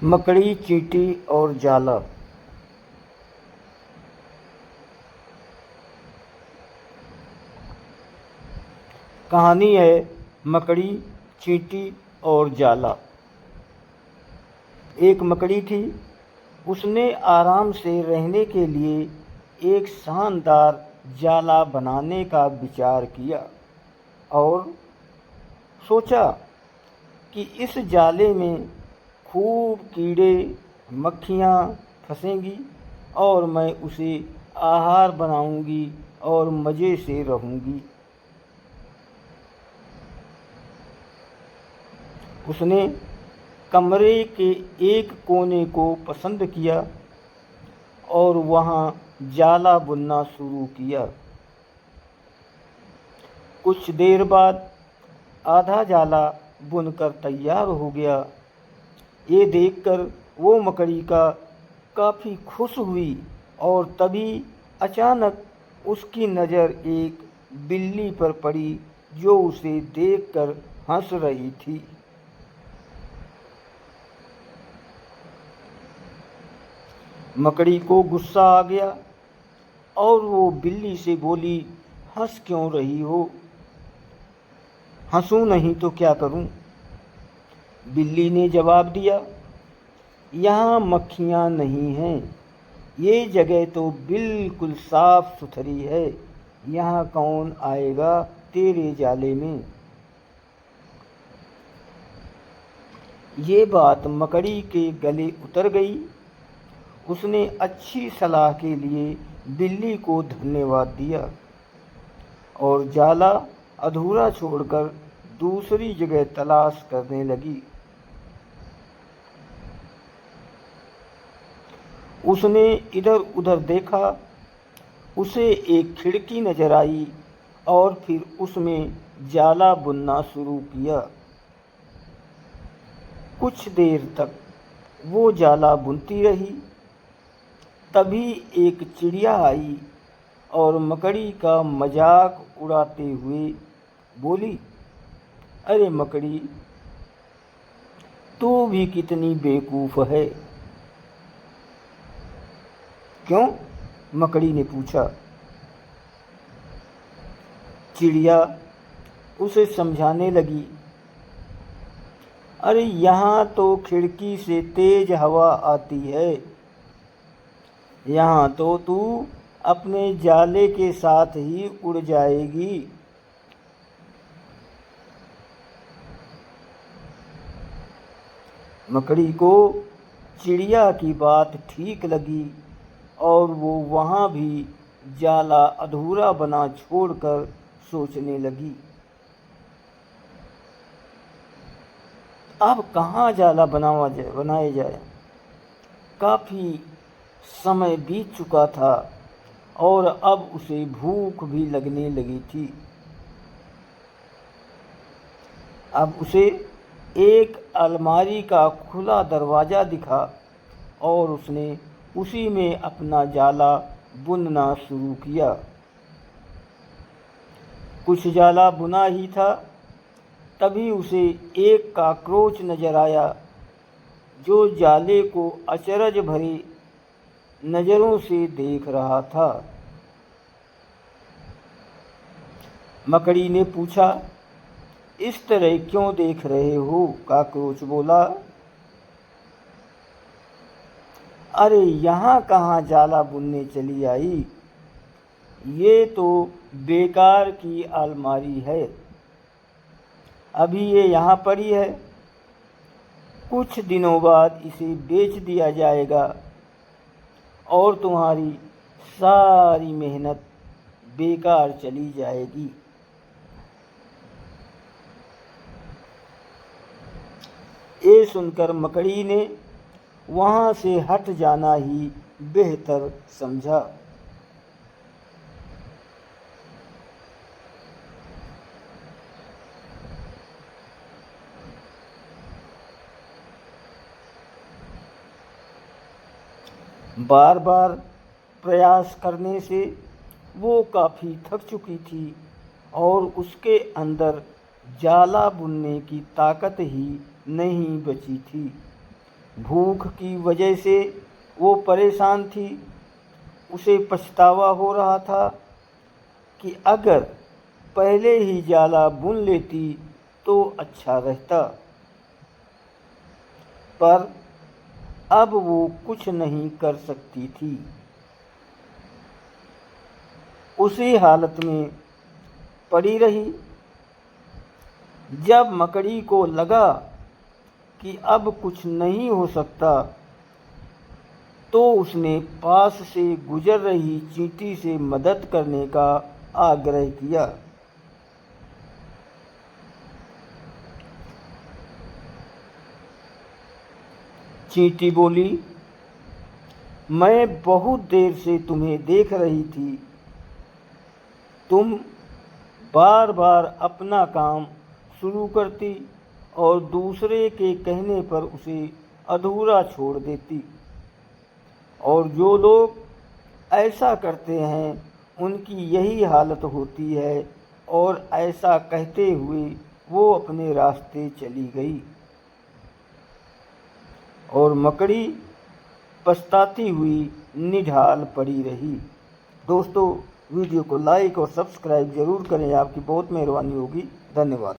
मकड़ी, चींटी और जाला। कहानी है मकड़ी, चींटी और जाला। एक मकड़ी थी। उसने आराम से रहने के लिए एक शानदार जाला बनाने का विचार किया और सोचा कि इस जाले में खूब कीड़े मक्खियाँ फंसेंगी और मैं उसे आहार बनाऊंगी और मज़े से रहूंगी। उसने कमरे के एक कोने को पसंद किया और वहाँ जाला बुनना शुरू किया। कुछ देर बाद आधा जाला बुनकर तैयार हो गया। ये देखकर वो मकड़ी का काफ़ी खुश हुई और तभी अचानक उसकी नज़र एक बिल्ली पर पड़ी जो उसे देखकर हंस रही थी। मकड़ी को गुस्सा आ गया और वो बिल्ली से बोली, हंस क्यों रही हो? हंसूं नहीं तो क्या करूं? बिल्ली ने जवाब दिया, यहाँ मक्खियाँ नहीं हैं। ये जगह तो बिल्कुल साफ सुथरी है। यहाँ कौन आएगा तेरे जाले में? ये बात मकड़ी के गले उतर गई। उसने अच्छी सलाह के लिए बिल्ली को धन्यवाद दिया और जाला अधूरा छोड़कर दूसरी जगह तलाश करने लगी। उसने इधर उधर देखा। उसे एक खिड़की नजर आई और फिर उसमें जाला बुनना शुरू किया। कुछ देर तक वो जाला बुनती रही। तभी एक चिड़िया आई और मकड़ी का मजाक उड़ाते हुए बोली, अरे मकड़ी, तू भी कितनी बेवकूफ़ है। क्यों? मकड़ी ने पूछा। चिड़िया उसे समझाने लगी, अरे यहाँ तो खिड़की से तेज हवा आती है। यहाँ तो तू अपने जाले के साथ ही उड़ जाएगी। मकड़ी को चिड़िया की बात ठीक लगी और वो वहाँ भी जाला अधूरा बना छोड़कर सोचने लगी, अब कहाँ जाला बनाया जाए। काफ़ी समय बीत चुका था और अब उसे भूख भी लगने लगी थी। अब उसे एक अलमारी का खुला दरवाज़ा दिखा और उसने उसी में अपना जाला बुनना शुरू किया। कुछ जाला बुना ही था, तभी उसे एक कॉकरोच नजर आया जो जाले को अचरज भरी नज़रों से देख रहा था। मकड़ी ने पूछा, इस तरह क्यों देख रहे हो? कॉकरोच बोला, अरे यहाँ कहाँ जाला बुनने चली आई। ये तो बेकार की अलमारी है। अभी ये यहाँ पड़ी है, कुछ दिनों बाद इसे बेच दिया जाएगा और तुम्हारी सारी मेहनत बेकार चली जाएगी। ये सुनकर मकड़ी ने वहाँ से हट जाना ही बेहतर समझा। बार बार प्रयास करने से वो काफ़ी थक चुकी थी और उसके अंदर जाला बुनने की ताकत ही नहीं बची थी। भूख की वजह से वो परेशान थी। उसे पछतावा हो रहा था कि अगर पहले ही जाला बुन लेती तो अच्छा रहता, पर अब वो कुछ नहीं कर सकती थी। उसी हालत में पड़ी रही। जब मकड़ी को लगा कि अब कुछ नहीं हो सकता, तो उसने पास से गुजर रही चींटी से मदद करने का आग्रह किया। चींटी बोली, मैं बहुत देर से तुम्हें देख रही थी। तुम बार बार अपना काम शुरू करती और दूसरे के कहने पर उसे अधूरा छोड़ देती, और जो लोग ऐसा करते हैं उनकी यही हालत होती है। और ऐसा कहते हुए वो अपने रास्ते चली गई और मकड़ी पछताती हुई निढाल पड़ी रही। दोस्तों, वीडियो को लाइक और सब्सक्राइब ज़रूर करें, आपकी बहुत मेहरबानी होगी। धन्यवाद।